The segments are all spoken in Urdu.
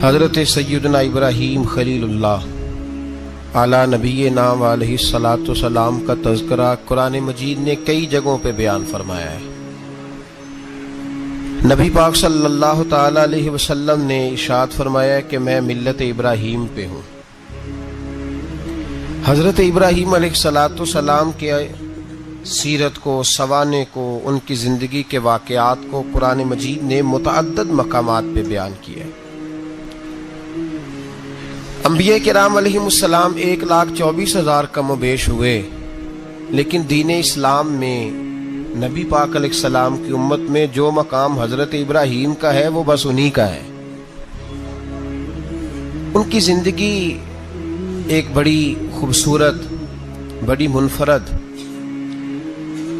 حضرت سیدنا ابراہیم خلیل اللہ اعلیٰ نبی نام علیہ الصلاۃ والسلام کا تذکرہ قرآن مجید نے کئی جگہوں پہ بیان فرمایا ہے۔ نبی پاک صلی اللہ تعالی علیہ وسلم نے ارشاد فرمایا ہے کہ میں ملت ابراہیم پہ ہوں۔ حضرت ابراہیم علیہ الصلاۃ والسلام کے سیرت کو، سوانح کو، ان کی زندگی کے واقعات کو قرآن مجید نے متعدد مقامات پہ بیان کیا ہے۔ انبیاء کرام علیہم السلام 1,24,000 کم و بیش ہوئے، لیکن دین اسلام میں نبی پاک علیہ السلام کی امت میں جو مقام حضرت ابراہیم کا ہے وہ بس انہی کا ہے۔ ان کی زندگی ایک بڑی خوبصورت، بڑی منفرد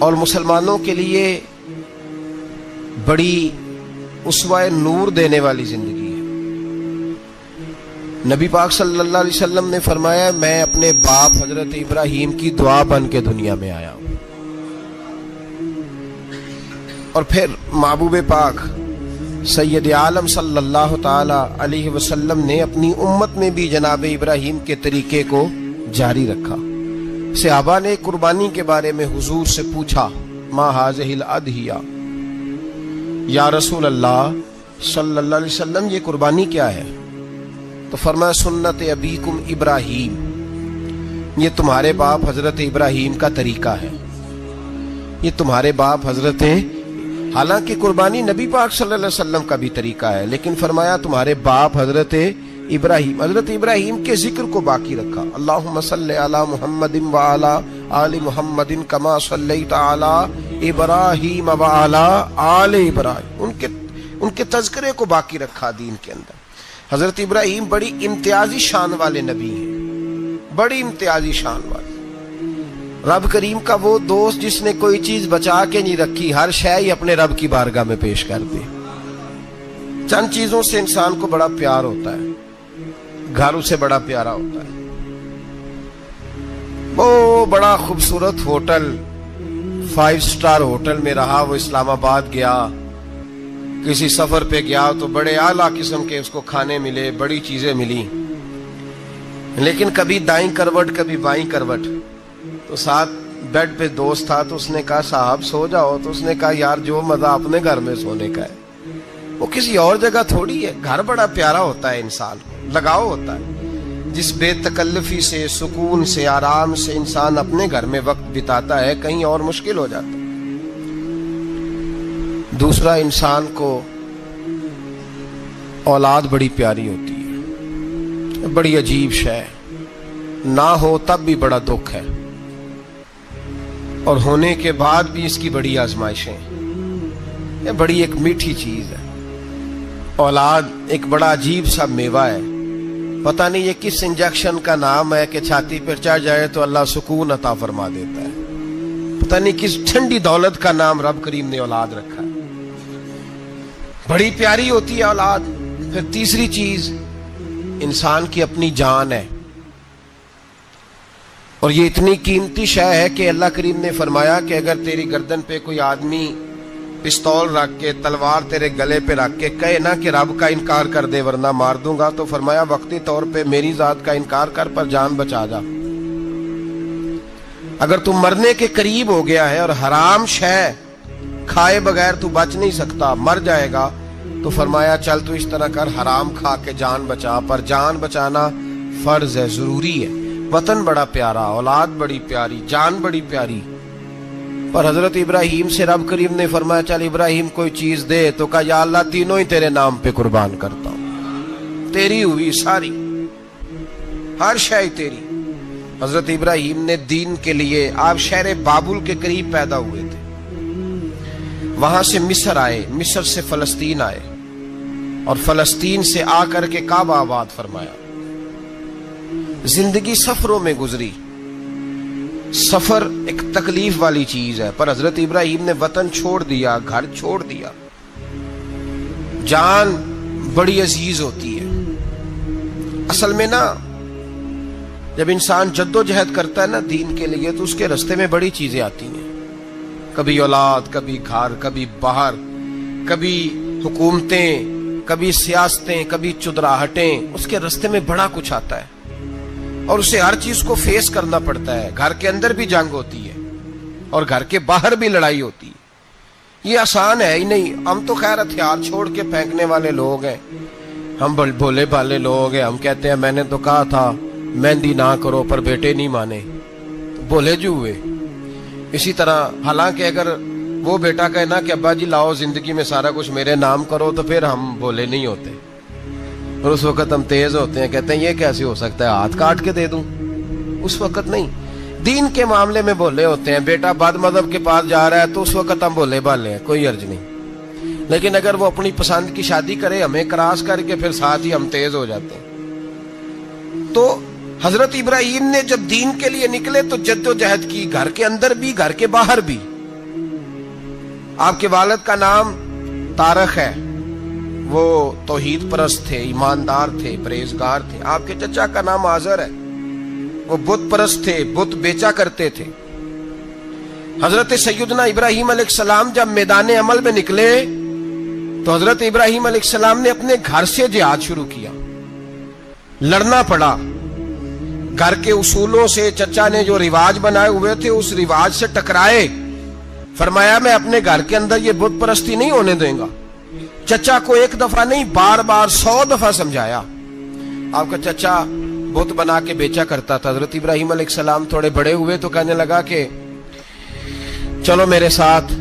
اور مسلمانوں کے لیے بڑی اسوہ نور دینے والی زندگی ہے۔ نبی پاک صلی اللہ علیہ وسلم نے فرمایا میں اپنے باپ حضرت ابراہیم کی دعا بن کے دنیا میں آیا ہوں۔ اور پھر محبوب پاک سید عالم صلی اللہ تعالی علیہ وسلم نے اپنی امت میں بھی جناب ابراہیم کے طریقے کو جاری رکھا۔ صحابہ نے قربانی کے بارے میں حضور سے پوچھا، ما ہذہ الاضحیہ، یا رسول اللہ صلی اللہ علیہ وسلم یہ قربانی کیا ہے؟ تو فرمایا سنت ابیکم ابراہیم، یہ تمہارے باپ حضرت ابراہیم کا طریقہ ہے، یہ تمہارے باپ حضرت، حالانکہ قربانی نبی پاک صلی اللہ علیہ وسلم کا بھی طریقہ ہے، لیکن فرمایا تمہارے باپ حضرت ابراہیم، حضرت ابراہیم کے ذکر کو باقی رکھا۔ اللہم صلی علی محمد وعلی آل محمد کما صلیت علی ابراہیم وعلی آل ابراہیم، ان کے تذکرے کو باقی رکھا دین کے اندر۔ حضرت ابراہیم بڑی امتیازی شان والے نبی ہیں، بڑی امتیازی شان والے۔ رب کریم کا وہ دوست جس نے کوئی چیز بچا کے نہیں رکھی، ہر شے ہی اپنے رب کی بارگاہ میں پیش کر دے۔ چند چیزوں سے انسان کو بڑا پیار ہوتا ہے، گھر اسے بڑا پیارا ہوتا ہے۔ وہ بڑا خوبصورت ہوٹل، 5 سٹار ہوٹل میں رہا، وہ اسلام آباد گیا، کسی سفر پہ گیا تو بڑے اعلیٰ قسم کے اس کو کھانے ملے، بڑی چیزیں ملی، لیکن کبھی دائیں کروٹ کبھی بائیں کروٹ۔ تو ساتھ بیڈ پہ دوست تھا تو اس نے کہا صاحب سو جاؤ، تو اس نے کہا یار جو مزہ اپنے گھر میں سونے کا ہے وہ کسی اور جگہ تھوڑی ہے۔ گھر بڑا پیارا ہوتا ہے، انسان لگاؤ ہوتا ہے، جس بے تکلفی سے، سکون سے، آرام سے انسان اپنے گھر میں وقت بتاتا ہے، کہیں اور مشکل ہو جاتا ہے۔ دوسرا، انسان کو اولاد بڑی پیاری ہوتی ہے، بڑی عجیب شے، نہ ہو تب بھی بڑا دکھ ہے، اور ہونے کے بعد بھی اس کی بڑی آزمائشیں، یہ بڑی ایک میٹھی چیز ہے۔ اولاد ایک بڑا عجیب سا میوہ ہے، پتہ نہیں یہ کس انجیکشن کا نام ہے کہ چھاتی پر چڑھ جائے تو اللہ سکون عطا فرما دیتا ہے، پتہ نہیں کس ٹھنڈی دولت کا نام رب کریم نے اولاد رکھا ہے، بڑی پیاری ہوتی ہے اولاد۔ پھر تیسری چیز انسان کی اپنی جان ہے، اور یہ اتنی قیمتی شے ہے کہ اللہ کریم نے فرمایا کہ اگر تیری گردن پہ کوئی آدمی پستول رکھ کے، تلوار تیرے گلے پہ رکھ کے کہے نا کہ رب کا انکار کر دے ورنہ مار دوں گا، تو فرمایا وقتی طور پہ میری ذات کا انکار کر پر جان بچا جا۔ اگر تم مرنے کے قریب ہو گیا ہے اور حرام شے کھائے بغیر تو بچ نہیں سکتا، مر جائے گا، تو فرمایا چل تو اس طرح کر حرام کھا کے جان بچا، پر جان بچانا فرض ہے، ضروری ہے۔ وطن بڑا پیارا، اولاد بڑی پیاری، جان بڑی پیاری، پر حضرت ابراہیم سے رب کریم نے فرمایا چل ابراہیم کوئی چیز دے، تو کہا یا اللہ تینوں ہی تیرے نام پہ قربان کرتا ہوں، تیری ہوئی ساری، ہر شے تیری۔ حضرت ابراہیم نے دین کے لیے، آپ شہر بابل کے قریب پیدا ہوئے تھے، وہاں سے مصر آئے، مصر سے فلسطین آئے، اور فلسطین سے آ کر کے کعبہ آباد فرمایا۔ زندگی سفروں میں گزری، سفر ایک تکلیف والی چیز ہے، پر حضرت ابراہیم نے وطن چھوڑ دیا، گھر چھوڑ دیا۔ جان بڑی عزیز ہوتی ہے اصل میں نا، جب انسان جد و جہد کرتا ہے نا دین کے لیے تو اس کے رستے میں بڑی چیزیں آتی ہیں، کبھی اولاد، کبھی گھر، کبھی باہر، کبھی حکومتیں، کبھی سیاستیں، کبھی چدراہٹیں، اس کے راستے میں بڑا کچھ آتا ہے اور اسے ہر چیز کو فیس کرنا پڑتا ہے. گھر کے اندر بھی جنگ ہوتی ہے اور گھر کے باہر بھی لڑائی ہوتی ہے. یہ آسان ہے ہی نہیں. ہم تو خیر ہتھیار چھوڑ کے پھینکنے والے لوگ ہیں، ہم بھولے بھالے لوگ ہیں. ہم کہتے ہیں میں نے تو کہا تھا مہندی نہ کرو، پر بیٹے نہیں مانے، بولے جو ہوئے. اسی طرح حالانکہ اگر وہ بیٹا کہے نا کہ ابا جی لاؤ زندگی میں سارا کچھ میرے نام کرو، تو پھر ہم بولے نہیں ہوتے اور اس وقت ہم تیز ہوتے ہیں، کہتے ہیں یہ کیسے ہو سکتا ہے، ہاتھ کاٹ کے دے دوں. اس وقت نہیں. دین کے معاملے میں بولے ہوتے ہیں. بیٹا بد مذہب کے پاس جا رہا ہے تو اس وقت ہم بولے بھالے ہیں، کوئی عرض نہیں. لیکن اگر وہ اپنی پسند کی شادی کرے ہمیں کراس کر کے، پھر ساتھ ہی ہم تیز ہو جاتے ہیں. تو حضرت ابراہیم نے جب دین کے لیے نکلے تو جد و جہد کی، گھر کے اندر بھی گھر کے باہر بھی. آپ کے والد کا نام طارق ہے، وہ توحید پرست تھے، ایماندار تھے، پرہیزگار تھے. آپ کے چچا کا نام آزر ہے، وہ بت پرست تھے، بت بیچا کرتے تھے. حضرت سیدنا ابراہیم علیہ السلام جب میدان عمل میں نکلے تو حضرت ابراہیم علیہ السلام نے اپنے گھر سے جہاد شروع کیا. لڑنا پڑا. گھر کے اصولوں سے، چچا نے جو رواج بنائے ہوئے تھے اس رواج سے ٹکرائے. فرمایا میں اپنے گھر کے اندر یہ بت پرستی نہیں ہونے دیں گا. چچا کو ایک دفعہ نہیں، بار بار 100 دفعہ سمجھایا. آپ کا چچا بت بنا کے بیچا کرتا تھا. حضرت ابراہیم علیہ السلام تھوڑے بڑے ہوئے تو کہنے لگا کہ چلو میرے ساتھ،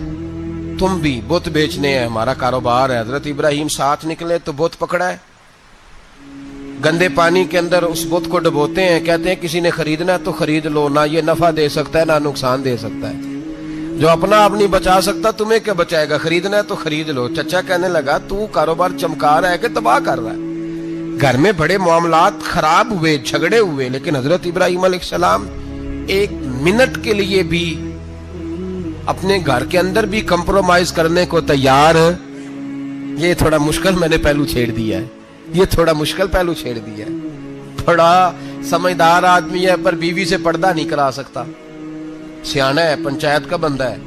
تم بھی بت بیچنے ہیں، ہمارا کاروبار ہے. حضرت ابراہیم ساتھ نکلے تو بت پکڑا ہے. گندے پانی کے اندر اس بت کو ڈبوتے ہیں، کہتے ہیں کسی نے خریدنا ہے تو خرید لو، نہ یہ نفع دے سکتا ہے نہ نقصان دے سکتا ہے. جو اپنا آپ نہیں بچا سکتا تمہیں کیا بچائے گا، خریدنا ہے تو خرید لو. چچا کہنے لگا تو کاروبار چمکا رہا ہے کہ تباہ کر رہا ہے. گھر میں بڑے معاملات خراب ہوئے، جھگڑے ہوئے، لیکن حضرت ابراہیم علیہ السلام ایک منٹ کے لیے بھی اپنے گھر کے اندر بھی کمپرومائز کرنے کو تیار. یہ تھوڑا مشکل میں نے پہلو چھیڑ دیا ہے، یہ تھوڑا مشکل پہلو چھیڑ دیا ہے. تھوڑا سمجھدار آدمی ہے پر بیوی سے پردہ نہیں کرا سکتا. سیانا ہے، پنچایت کا بندہ ہے،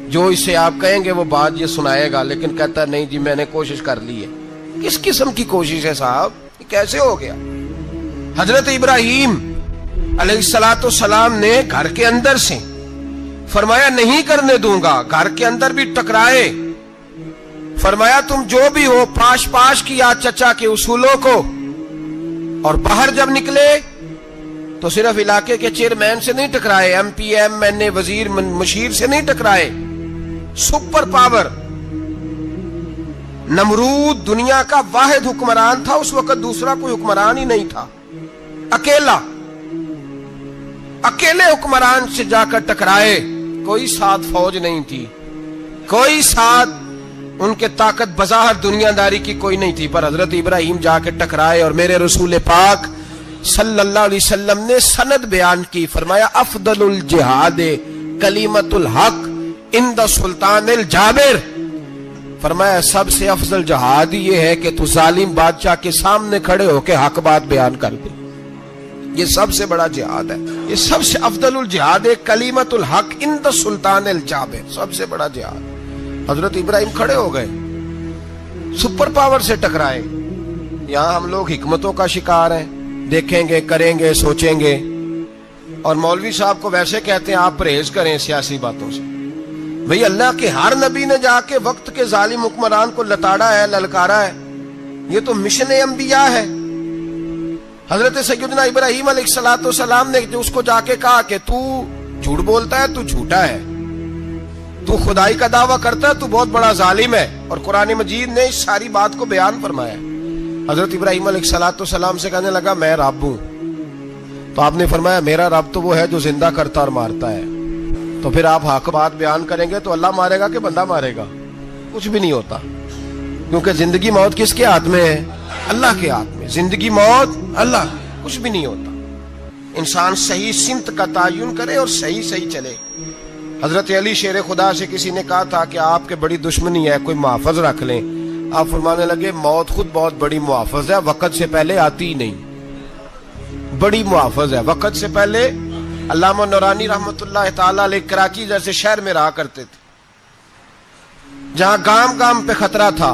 جو اس سے آپ کہیں گے وہ بات یہ سنائے گا، لیکن کہتا ہے نہیں جی میں نے کوشش کر لی ہے. کس قسم کی کوشش ہے صاحب، یہ کیسے ہو گیا؟ حضرت ابراہیم علیہ السلام نے گھر کے اندر سے فرمایا نہیں کرنے دوں گا. گھر کے اندر بھی ٹکرائے. فرمایا تم جو بھی ہو، پاش پاش کیا چچا کے اصولوں کو. اور باہر جب نکلے تو صرف علاقے کے چیئرمین سے نہیں ٹکرائے، ایم پی ایم این اے وزیر مشیر سے نہیں ٹکرائے. سپر پاور نمرود دنیا کا واحد حکمران تھا اس وقت، دوسرا کوئی حکمران ہی نہیں تھا. اکیلے حکمران سے جا کر ٹکرائے. کوئی ساتھ فوج نہیں تھی، کوئی ساتھ ان کے طاقت بظاہر دنیا داری کی کوئی نہیں تھی، پر حضرت ابراہیم جا کے ٹکرائے. اور میرے رسول پاک صلی اللہ علیہ وسلم نے سند بیان کی. فرمایا افضل الجہاد کلمۃ الحق عند سلطان الجابر. فرمایا سب سے افضل جہاد یہ ہے کہ تو ظالم بادشاہ کے سامنے کھڑے ہو کے حق بات بیان کر دے. یہ سب سے بڑا جہاد ہے. یہ سب سے افضل الجہاد کلمۃ الحق عند سلطان الجابر، سب سے بڑا جہاد. حضرت ابراہیم کھڑے ہو گئے، سپر پاور سے ٹکرائے. یہاں ہم لوگ حکمتوں کا شکار ہیں، دیکھیں گے، کریں گے، سوچیں گے. اور مولوی صاحب کو ویسے کہتے ہیں آپ پرہیز کریں سیاسی باتوں سے. بھئی اللہ کے ہر نبی نے جا کے وقت کے ظالم حکمران کو لتاڑا ہے، للکارا ہے. یہ تو مشن انبیاء ہے. حضرت سیدنا ابراہیم علیہ السلام نے جو اس کو جا کے کہا کہ تو جھوٹ بولتا ہے، تو جھوٹا ہے، تو خدائی کا دعویٰ کرتا ہے، تو بہت بڑا ظالم ہے. اور قرآن مجید نے اس ساری بات کو بیان فرمایا. حضرت ابراہیم علیہ السلام سے کہنے لگا میں رب ہوں. تو آپ نے فرمایا میرا رب تو وہ ہے جو زندہ کرتا اور مارتا ہے. تو پھر آپ حق بات بیان کریں گے تو اللہ مارے گا کہ بندہ مارے گا؟ کچھ بھی نہیں ہوتا، کیونکہ زندگی موت کس کے ہاتھ میں ہے؟ اللہ کے ہاتھ میں. زندگی موت اللہ، کچھ بھی نہیں ہوتا. انسان صحیح سمت کا تعین کرے اور صحیح چلے. حضرت علی شیر خدا سے کسی نے کہا تھا کہ آپ کے بڑی دشمنی ہے، کوئی محافظ رکھ لیں. آپ فرمانے لگے موت خود بہت بڑی محافظ ہے، وقت سے پہلے آتی ہی نہیں. بڑی محافظ ہے، وقت سے پہلے. علامہ نورانی رحمت اللہ تعالی علیہ کراچی جیسے شہر میں رہا کرتے تھے، جہاں گام گام پہ خطرہ تھا.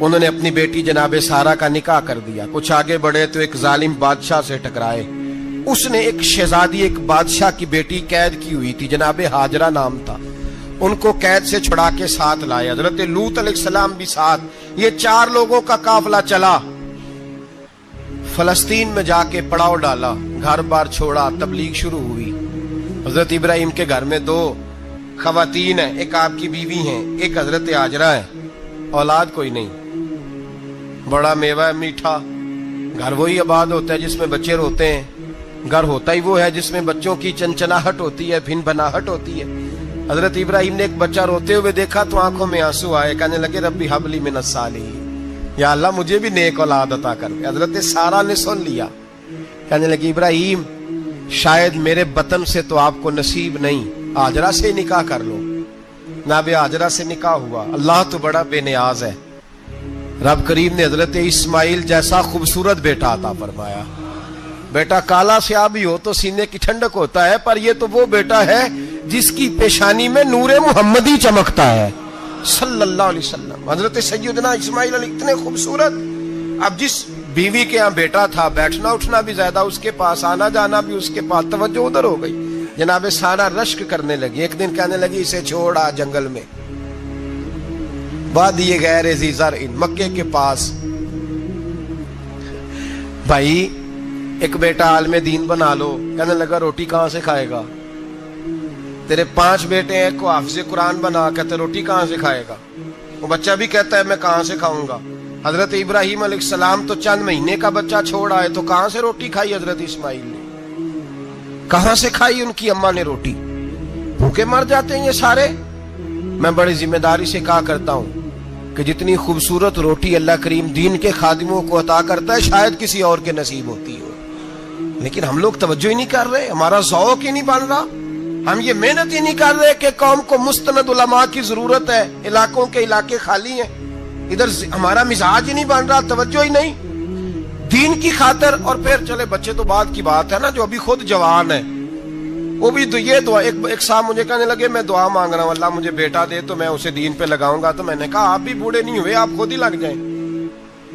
انہوں نے اپنی بیٹی جناب سارہ کا نکاح کر دیا. کچھ آگے بڑھے تو ایک ظالم بادشاہ سے ٹکرائے. اس نے ایک شہزادی ایک بادشاہ کی بیٹی قید کی ہوئی تھی, جناب ہاجرہ نام تھا. ان کو قید سے چھڑا کے ساتھ لائے. حضرت لوط علیہ السلام بھی ساتھ. یہ 4 لوگوں کا قافلہ چلا. فلسطین میں جا کے پڑاؤ ڈالا, گھر بار چھوڑا, تبلیغ شروع ہوئی. حضرت ابراہیم کے گھر میں 2 خواتین ہیں, ایک آپ کی بیوی ہیں, ایک حضرت ہاجرہ ہے. اولاد کوئی نہیں. بڑا میوہ ہے میٹھا. گھر وہی آباد ہوتا ہے جس میں بچے روتے ہیں. گھر ہوتا ہی وہ ہے جس میں بچوں کی چنچناہٹ ہوتی ہے, بھن بھناہٹ ہوتی ہے. حضرت ابراہیم نے ایک بچہ روتے ہوئے دیکھا تو آنکھوں میں آنسو آئے. کہنے لگے ربی حب لی من الصالحین, یا اللہ مجھے بھی نیک اولاد عطا کر دے. حضرت سارہ نے سن لیا. کہنے لگی ابراہیم شاید میرے بطن سے تو آپ کو نصیب نہیں, ہاجرہ سے نکاح کر لو. جناب ہاجرہ سے نکاح ہوا. اللہ تو بڑا بے نیاز ہے. رب کریم نے حضرت اسماعیل جیسا خوبصورت بیٹا عطا فرمایا. بیٹا کالا سیاہ بھی ہو تو سینے کی ٹھنڈک ہوتا ہے, پر یہ تو وہ بیٹا ہے جس کی پیشانی میں نور محمدی چمکتا ہے صلی اللہ علیہ وسلم. حضرت سیدنا اسماعیل علیہ اتنے خوبصورت. اب جس بیوی کے ہاں بیٹا تھا, بیٹھنا اٹھنا بھی زیادہ اس کے پاس, آنا جانا بھی اس کے پاس, توجہ ادھر ہو گئی. جناب سارہ رشک کرنے لگی. ایک دن کہنے لگی اسے چھوڑ آ جنگل میں, وادی غیر ذی زرع, مکے کے پاس. بھائی ایک بیٹا عالم دین بنا لو. کہنے لگا روٹی کہاں سے کھائے گا؟ تیرے 5 بیٹے ہیں, کو حافظ قرآن بنا, کہتے روٹی کہاں سے کھائے گا؟ وہ بچہ بھی کہتا ہے میں کہاں سے کھاؤں گا. حضرت ابراہیم علیہ السلام تو چند مہینے کا بچہ چھوڑ آئے, تو کہاں سے روٹی کھائی حضرت اسماعیل نے؟ کہاں سے کھائی ان کی اماں نے روٹی؟ بھوکے مر جاتے ہیں یہ سارے. میں بڑی ذمہ داری سے کہا کرتا ہوں کہ جتنی خوبصورت روٹی اللہ کریم دین کے خادموں کو عطا کرتا ہے شاید کسی اور کے نصیب ہوتی ہو, لیکن ہم لوگ توجہ ہی نہیں کر رہے. ہمارا ذوق ہی نہیں بن رہا. ہم یہ محنت ہی نہیں کر رہے کہ قوم کو مستند علماء کی ضرورت ہے. علاقوں کے علاقے خالی ہیں, ادھر ہمارا مزاج ہی نہیں بن رہا, توجہ ہی نہیں دین کی خاطر. اور پھر چلے بچے تو بعد کی بات ہے نا, جو ابھی خود جوان ہے وہ بھی یہ دعا. ایک صاحب مجھے کہنے لگے میں دعا مانگ رہا ہوں اللہ مجھے بیٹا دے تو میں اسے دین پہ لگاؤں گا. تو میں نے کہا آپ بھی بوڑھے نہیں ہوئے, آپ خود ہی لگ جائیں.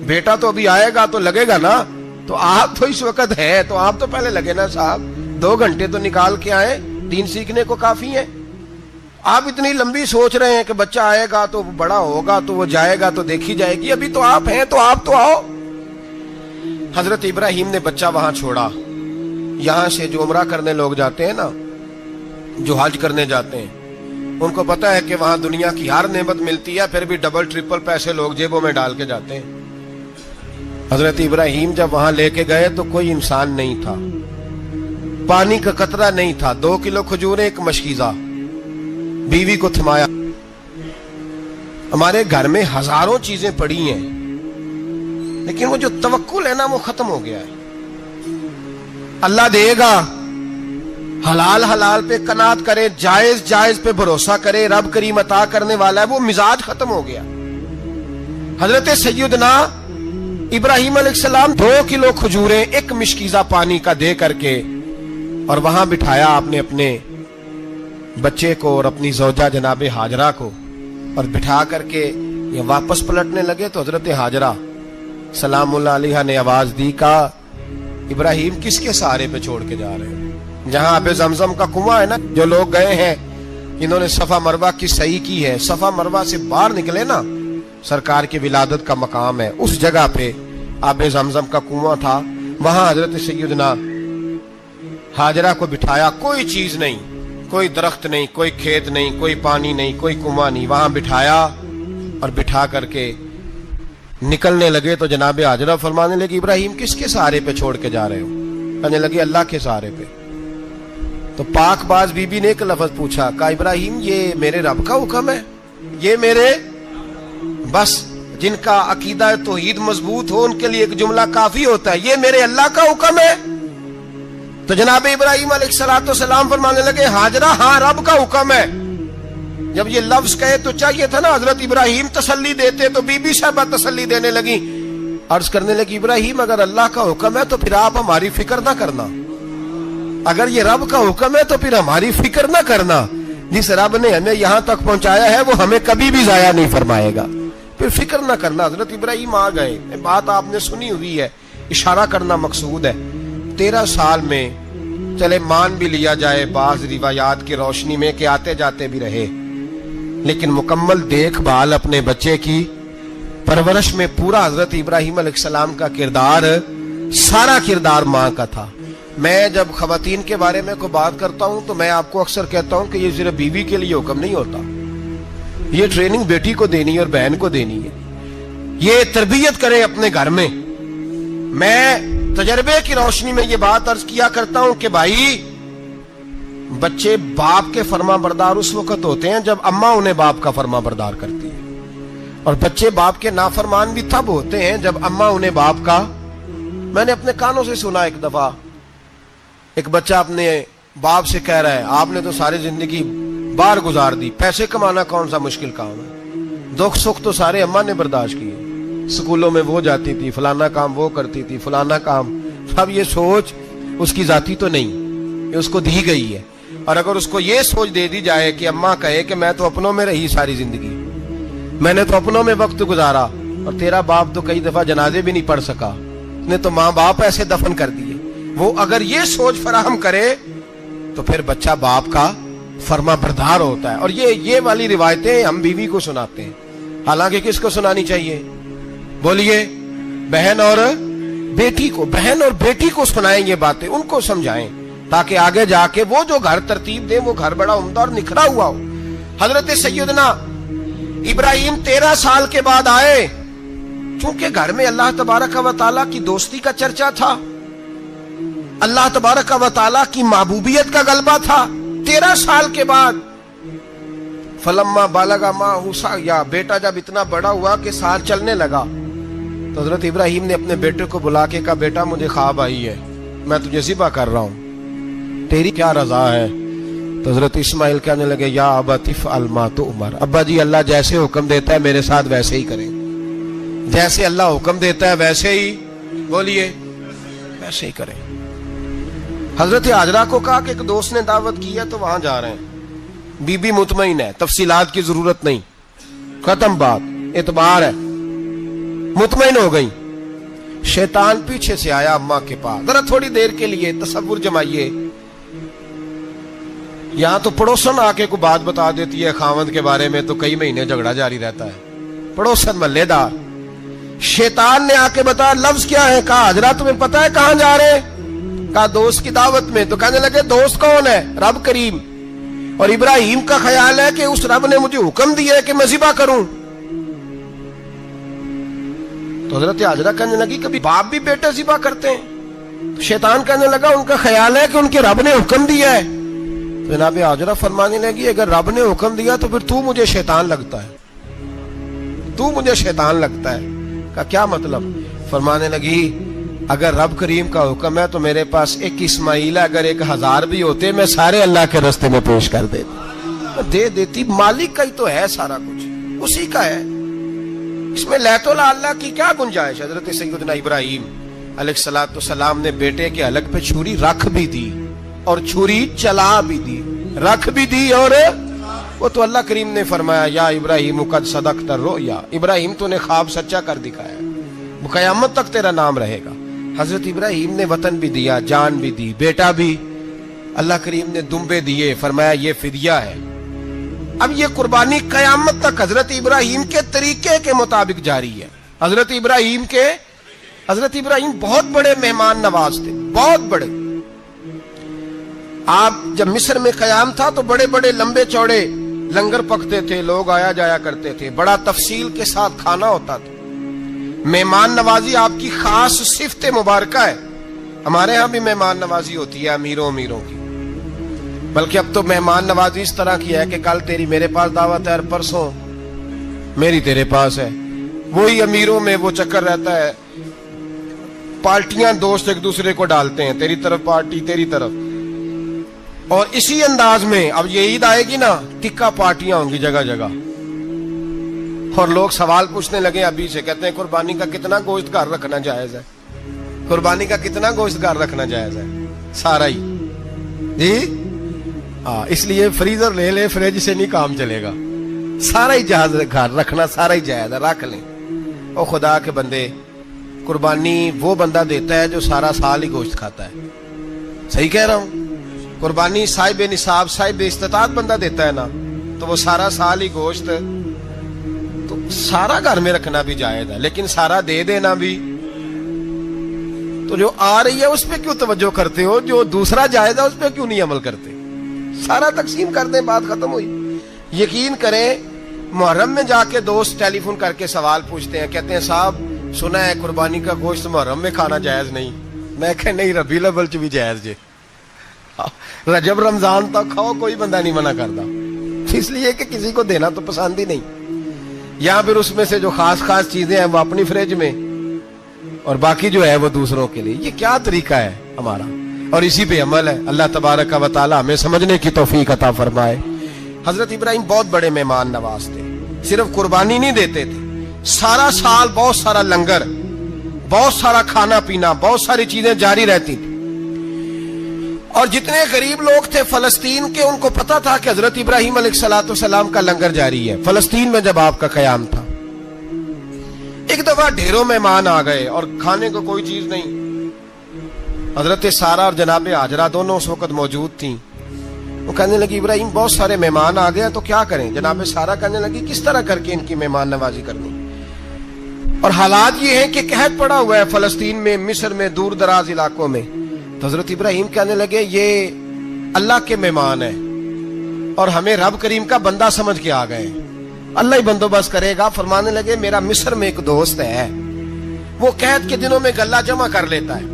بیٹا تو ابھی آئے گا تو لگے گا نا. تو آپ تو اس وقت ہے تو آپ تو پہلے لگے نا صاحب. 2 گھنٹے تو نکال کے آئے, دین سیکھنے کو کافی ہے. آپ اتنی لمبی سوچ رہے ہیں کہ بچہ آئے گا تو بڑا ہوگا تو وہ جائے گا تو دیکھی جائے گی. ابھی تو آپ ہیں تو آپ تو آؤ. حضرت ابراہیم نے بچہ وہاں چھوڑا. یہاں سے جو عمرہ کرنے لوگ جاتے ہیں نا, جو حج کرنے جاتے ہیں, ان کو پتا ہے کہ وہاں دنیا کی ہر نعمت ملتی ہے, پھر بھی ڈبل ٹرپل پیسے لوگ جیبوں میں ڈال کے جاتے ہیں. حضرت ابراہیم جب وہاں لے کے گئے تو کوئی انسان نہیں تھا, پانی کا قطرہ نہیں تھا. 2 کلو کھجوریں, ایک مشکیزہ. بیوی کو تھمایا. ہمارے گھر میں ہزاروں چیزیں پڑی ہیں, لیکن وہ جو توکل ہے نا وہ ختم ہو گیا ہے. اللہ دے گا, حلال حلال پہ قناعت کرے, جائز جائز پہ بھروسہ کرے, رب کریم عطا کرنے والا ہے. وہ مزاج ختم ہو گیا. حضرت سیدنا ابراہیم علیہ السلام 2 کلو کھجوریں, ایک مشکیزہ پانی کا دے کر کے, اور وہاں بٹھایا آپ نے اپنے بچے کو اور اپنی زوجہ جناب ہاجرہ کو, اور بٹھا کر کے یہ واپس پلٹنے لگے. تو حضرت ہاجرہ سلام اللہ علیہ نے آواز دی, کہا ابراہیم کس کے سہارے پہ چھوڑ کے جا رہے ہیں؟ جہاں آب زمزم کا کنواں ہے نا, جو لوگ گئے ہیں انہوں نے صفا مروہ کی صحیح کی ہے, صفا مروہ سے باہر نکلے نا, سرکار کی ولادت کا مقام ہے, اس جگہ پہ آب زمزم کا کنواں تھا. وہاں حضرت سیدنا ہاجرہ کو بٹھایا. کوئی چیز نہیں, کوئی درخت نہیں, کوئی کھیت نہیں, کوئی پانی نہیں, کوئی کنواں نہیں. وہاں بٹھایا اور بٹھا کر کے نکلنے لگے تو جناب ہاجرہ فرمانے لگی ابراہیم کس کے سہارے پہ چھوڑ کے جا رہے ہو؟ کہنے لگے اللہ کے سہارے پہ. تو پاک باز بی بی نے ایک لفظ پوچھا, کہا ابراہیم یہ میرے رب کا حکم ہے, یہ میرے, بس جن کا عقیدہ توحید مضبوط ہو ان کے لیے ایک جملہ کافی ہوتا ہے, یہ میرے اللہ کا حکم ہے. تو جناب ابراہیم علیہ السلام فرمانے لگے ہاجرہ ہاں رب کا حکم ہے. جب یہ لفظ کہے تو چاہیے تھا نا حضرت ابراہیم تسلی دیتے, تو بی بی صاحبہ تسلی دینے لگی. عرض کرنے لگی ابراہیم اگر اللہ کا حکم ہے تو پھر آپ ہماری فکر نہ کرنا. اگر یہ رب کا حکم ہے تو پھر ہماری فکر نہ کرنا. جس رب نے ہمیں یہاں تک پہنچایا ہے وہ ہمیں کبھی بھی ضائع نہیں فرمائے گا. پھر فکر نہ کرنا. حضرت ابراہیم آ گئے, بات آپ نے سنی ہوئی ہے, اشارہ کرنا مقصود ہے. 13 سال میں چلے مان بھی لیا جائے بعض روایات کی روشنی میں کہ آتے جاتے بھی رہے, لیکن مکمل دیکھ بھال اپنے بچے کی پرورش میں پورا حضرت ابراہیم علیہ السلام کا کردار, سارا کردار ماں کا تھا. میں جب خواتین کے بارے میں کوئی بات کرتا ہوں تو میں آپ کو اکثر کہتا ہوں کہ یہ صرف بیوی کے لیے حکم نہیں ہوتا, یہ ٹریننگ بیٹی کو دینی ہے اور بہن کو دینی ہے. یہ تربیت کریں اپنے گھر میں. میں تجربے کی روشنی میں یہ بات عرض کیا کرتا ہوں کہ بھائی بچے باپ کے فرما بردار اس وقت ہوتے ہیں جب اماں انہیں باپ کا فرما بردار کرتی ہے, اور بچے باپ کے نافرمان بھی تب ہوتے ہیں جب اماں انہیں باپ کا. میں نے اپنے کانوں سے سنا ایک دفعہ ایک بچہ اپنے باپ سے کہہ رہا ہے آپ نے تو ساری زندگی باہر گزار دی, پیسے کمانا کون سا مشکل کام ہے, دکھ سکھ تو سارے اماں نے برداشت کیے, سکولوں میں وہ جاتی تھی, فلانا کام وہ کرتی تھی, فلانا کام. اب یہ سوچ اس کی ذاتی تو نہیں, یہ اس کو دی گئی ہے. اور اگر اس کو یہ سوچ دے دی جائے کہ اماں کہے کہ میں تو اپنوں میں رہی ساری زندگی, میں نے تو اپنوں میں وقت گزارا, اور تیرا باپ تو کئی دفعہ جنازے بھی نہیں پڑھ سکا, نے تو ماں باپ ایسے دفن کر دیے, وہ اگر یہ سوچ فراہم کرے تو پھر بچہ باپ کا فرما بردار ہوتا ہے. اور یہ والی روایتیں ہم بیوی کو سناتے ہیں, حالانکہ کس کو سنانی چاہیے بولیے؟ بہن اور بیٹی کو. بہن اور بیٹی کو سنائیں یہ باتیں, ان کو سمجھائیں تاکہ آگے جا کے وہ جو گھر ترتیب دے وہ گھر بڑا عمدہ اور نکھرا ہوا ہو. حضرت سیدنا ابراہیم 13 سال کے بعد آئے, چونکہ گھر میں اللہ تبارک و تعالیٰ کی دوستی کا چرچا تھا, اللہ تبارک و تعالیٰ کی محبوبیت کا غلبہ تھا. 13 سال کے بعد فلما بالغ معہ سعیا, بیٹا جب اتنا بڑا ہوا کہ سال چلنے لگا تو حضرت ابراہیم نے اپنے بیٹے کو بلا کے کہا بیٹا مجھے خواب آئی ہے, میں تجھے ذبح کر رہا ہوں, تیری کیا رضا ہے؟ تو حضرت اسماعیل کہنے لگے یا ابت افعل ما تؤمر, ابا جی اللہ جیسے حکم دیتا ہے میرے ساتھ ویسے ہی کریں, جیسے اللہ حکم دیتا ہے ویسے ہی بولیے ویسے ہی کریں. حضرت حاجرہ کو کہا کہ ایک دوست نے دعوت کی ہے تو وہاں جا رہے ہیں, بی بی مطمئن ہے, تفصیلات کی ضرورت نہیں, ختم بات, اعتبار ہے, مطمئن ہو گئی. شیطان پیچھے سے آیا اماں کے پاس, ذرا تھوڑی دیر کے لیے تصور جمائیے, یہاں تو پڑوسن آ کے کوئی بات بتا دیتی ہے خاوند کے بارے میں تو کئی مہینے جھگڑا جاری رہتا ہے, پڑوسن محلے دار. شیطان نے آ کے بتایا لفظ کیا ہے, کہا حاجرہ تمہیں پتا ہے کہاں جا رہے, کہا دوست کی دعوت میں. تو کہنے لگے دوست کون ہے؟ رب کریم. اور ابراہیم کا خیال ہے کہ اس رب نے مجھے حکم دیا ہے کہ میں ذبح کروں. تو حضرت حاجرہ کہنے لگی کبھی باپ بھی بیٹے ذبح کرتے ہیں؟ تو شیطان کہنے لگا ان کا خیال ہے کہ ان کے رب نے حکم دیا ہے. جناب حاجرہ فرمانے لگی اگر رب نے حکم دیا تو پھر تو مجھے شیطان لگتا ہے, تو مجھے شیطان لگتا ہے. کا کیا مطلب؟ فرمانے لگی اگر رب کریم کا حکم ہے تو میرے پاس ایک اسماعیل ہے, اگر 1000 بھی ہوتے میں سارے اللہ کے راستے میں پیش کر دے دیتی. مالک کا ہی تو ہے سارا کچھ, اسی کا ہے, اس میں لیت اللہ کی کیا گنجائش. حضرت سیدنا ابراہیم علیہ السلام نے بیٹے کے حلق پہ چھری رکھ بھی دی اور چھری چلا بھی دی, رکھ بھی دی, اور وہ تو اللہ کریم نے فرمایا یا ابراہیم قد صدقت الرؤیا, ابراہیم تو نے خواب سچا کر دکھایا, وہ قیامت تک تیرا نام رہے گا. حضرت ابراہیم نے وطن بھی دیا, جان بھی دی, بیٹا بھی, اللہ کریم نے دمبے دیے, فرمایا یہ فدیہ ہے. اب یہ قربانی قیامت تک حضرت ابراہیم کے طریقے کے مطابق جاری ہے. حضرت ابراہیم بہت بڑے مہمان نواز تھے, بہت بڑے. آپ جب مصر میں قیام تھا تو بڑے بڑے لمبے چوڑے لنگر پکتے تھے, لوگ آیا جایا کرتے تھے, بڑا تفصیل کے ساتھ کھانا ہوتا تھا. مہمان نوازی آپ کی خاص صفت مبارکہ ہے. ہمارے ہاں بھی مہمان نوازی ہوتی ہے امیروں کی, بلکہ اب تو مہمان نوازی اس طرح کی ہے کہ کل تیری میرے پاس دعوت ہے اور پرسوں میری تیرے پاس ہے. وہی امیروں میں وہ چکر رہتا ہے, پارٹیاں دوست ایک دوسرے کو ڈالتے ہیں, تیری طرف پارٹی تیری طرف. اور اسی انداز میں اب یہ عید آئے گی نا, ٹکا پارٹیاں ہوں گی جگہ جگہ, اور لوگ سوال پوچھنے لگے ابھی سے, کہتے ہیں قربانی کا کتنا گوشت گھر رکھنا جائز ہے, قربانی کا کتنا گوشت گھر رکھنا جائز ہے؟ سارا ہی جی. اس لیے فریزر لے لے, فریج سے نہیں کام چلے گا. سارا ہی جہاز گھر رکھنا سارا ہی جائز ہے، رکھ لیں۔ او خدا کے بندے، قربانی وہ بندہ دیتا ہے جو سارا سال ہی گوشت کھاتا ہے، صحیح کہہ رہا ہوں؟ قربانی صاحب نصاب صاحب استطاعت بندہ دیتا ہے نا، تو وہ سارا سال ہی گوشت، تو سارا گھر میں رکھنا بھی جائز ہے، لیکن سارا دے دینا بھی۔ تو جو آ رہی ہے اس پہ کیوں توجہ کرتے ہو؟ جو دوسرا جائز ہے اس پہ کیوں نہیں عمل کرتے؟ سارا تقسیم کر دیں، بات ختم ہوئی۔ یقین کریں، محرم میں جا کے دوست ٹیلی فون کر کے سوال پوچھتے ہیں، کہتے ہیں صاحب سنا ہے قربانی کا گوشت محرم میں کھانا جائز نہیں۔ میں کہ نہیں، ربیع الاول چ بھی جائز جے، رجب رمضان تک کھاؤ، کوئی بندہ نہیں منع کرتا، اس لیے کہ کسی کو دینا تو پسند ہی نہیں، یا پھر اس میں سے جو خاص خاص چیزیں ہیں وہ اپنی فریج میں، اور باقی جو ہے وہ دوسروں کے لیے۔ یہ کیا طریقہ ہے ہمارا؟ اور اسی پہ عمل ہے۔ اللہ تبارک و تعالی ہمیں سمجھنے کی توفیق عطا فرمائے۔ حضرت ابراہیم بہت بڑے مہمان نواز تھے، صرف قربانی نہیں دیتے تھے، سارا سال بہت سارا لنگر، بہت سارا کھانا پینا، بہت ساری چیزیں جاری رہتی تھی۔ اور جتنے غریب لوگ تھے فلسطین کے، ان کو پتا تھا کہ حضرت ابراہیم علیہ السلام کا لنگر جاری ہے فلسطین میں جب آپ کا قیام تھا۔ ایک دفعہ ڈھیروں مہمان آ گئے اور کھانے کو کوئی چیز نہیں۔ حضرت سارہ اور جناب ہاجرہ دونوں اس وقت موجود تھیں۔ وہ کہنے لگی ابراہیم بہت سارے مہمان آ گئے تو کیا کریں؟ جناب سارہ کہنے لگی کس طرح کر کے ان کی مہمان نوازی کرنی؟ اور حالات یہ ہیں کہ قحط پڑا ہوا ہے فلسطین میں، مصر میں، دور دراز علاقوں میں۔ تو حضرت ابراہیم کہنے لگے یہ اللہ کے مہمان ہیں اور ہمیں رب کریم کا بندہ سمجھ کے آ گئے، اللہ ہی بندوبست کرے گا۔ فرمانے لگے میرا مصر میں ایک دوست ہے، وہ قحط کے دنوں میں غلہ جمع کر لیتا ہے،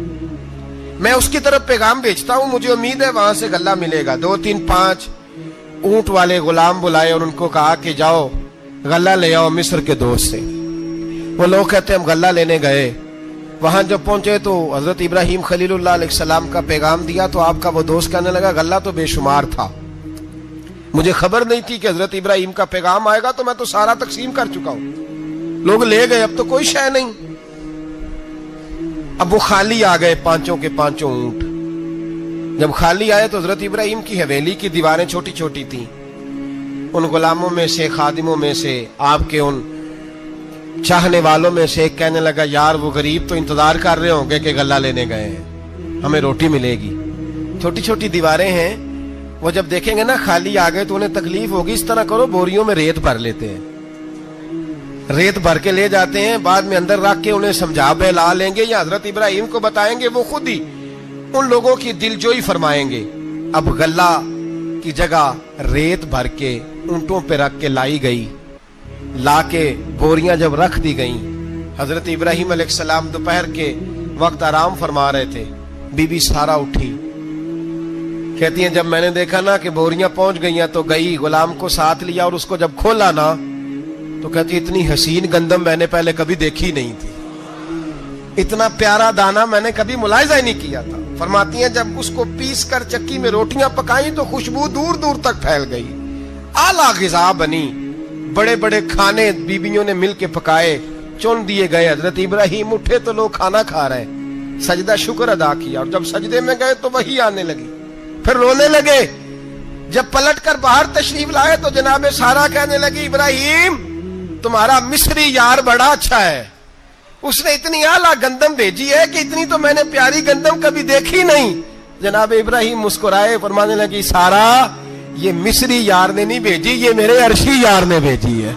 میں اس کی طرف پیغام بھیجتا ہوں، مجھے امید ہے وہاں سے غلہ ملے گا۔ 2-3-5 اونٹ والے غلام بلائے اور ان کو کہا کہ جاؤ غلہ لے آؤ مصر کے دوست سے۔ وہ لوگ کہتے ہیں ہم غلہ لینے گئے، وہاں جب پہنچے تو حضرت ابراہیم خلیل اللہ علیہ السلام کا پیغام دیا تو آپ کا وہ دوست کہنے لگا غلہ تو بے شمار تھا، مجھے خبر نہیں تھی کہ حضرت ابراہیم کا پیغام آئے گا، تو میں تو سارا تقسیم کر چکا ہوں، لوگ لے گئے، اب تو کوئی شے نہیں۔ اب وہ خالی آ گئے، 5 کے 5 اونٹ۔ جب خالی آئے تو حضرت ابراہیم کی حویلی کی دیواریں چھوٹی چھوٹی تھیں، ان غلاموں میں سے، خادموں میں سے، آپ کے ان چاہنے والوں میں سے ایک کہنے لگا یار وہ غریب تو انتظار کر رہے ہوں گے کہ غلہ لینے گئے ہیں، ہمیں روٹی ملے گی۔ چھوٹی چھوٹی دیواریں ہیں، وہ جب دیکھیں گے نا خالی آ گئے تو انہیں تکلیف ہوگی، اس طرح کرو بوریوں میں ریت بھر لیتے ہیں، ریت بھر کے لے جاتے ہیں، بعد میں اندر رکھ کے انہیں سمجھا بہلا لیں گے یا حضرت ابراہیم کو بتائیں گے، وہ خود ہی ان لوگوں کی دل جوئی فرمائیں گے۔ اب غلہ کی جگہ ریت بھر کے اونٹوں پہ رکھ کے لائی گئی، لا کے بوریاں جب رکھ دی گئیں، حضرت ابراہیم علیہ السلام دوپہر کے وقت آرام فرما رہے تھے، بی بی سارہ اٹھی، کہتی ہیں جب میں نے دیکھا نا کہ بوریاں پہنچ گئی ہیں تو گئی، غلام کو ساتھ لیا اور اس کو جب کھولا نا تو کہتی اتنی حسین گندم میں نے پہلے کبھی دیکھی نہیں تھی، اتنا پیارا دانا میں نے کبھی ملاحظہ ہی نہیں کیا تھا۔ فرماتی ہیں جب اس کو پیس کر چکی میں روٹیاں پکائیں تو خوشبو دور دور تک پھیل گئی، اعلیٰ غذا بنی، بڑے بڑے کھانے بیبیوں نے مل کے پکائے، چن دیے گئے۔ حضرت ابراہیم اٹھے تو لوگ کھانا کھا رہے، سجدہ شکر ادا کیا، اور جب سجدے میں گئے تو وحی آنے لگی، پھر رونے لگے۔ جب پلٹ کر باہر تشریف لائے تو جناب سارہ کہنے لگی ابراہیم تمہارا مصری یار بڑا اچھا ہے، اس نے اتنی اعلیٰ گندم بھیجی ہے کہ اتنی تو میں نے پیاری گندم کبھی دیکھی نہیں۔ جناب ابراہیم مسکرائے، فرمانے لگی سارہ یہ مصری یار نے نہیں بھیجی، یہ میرے عرشی یار نے بھیجی ہے،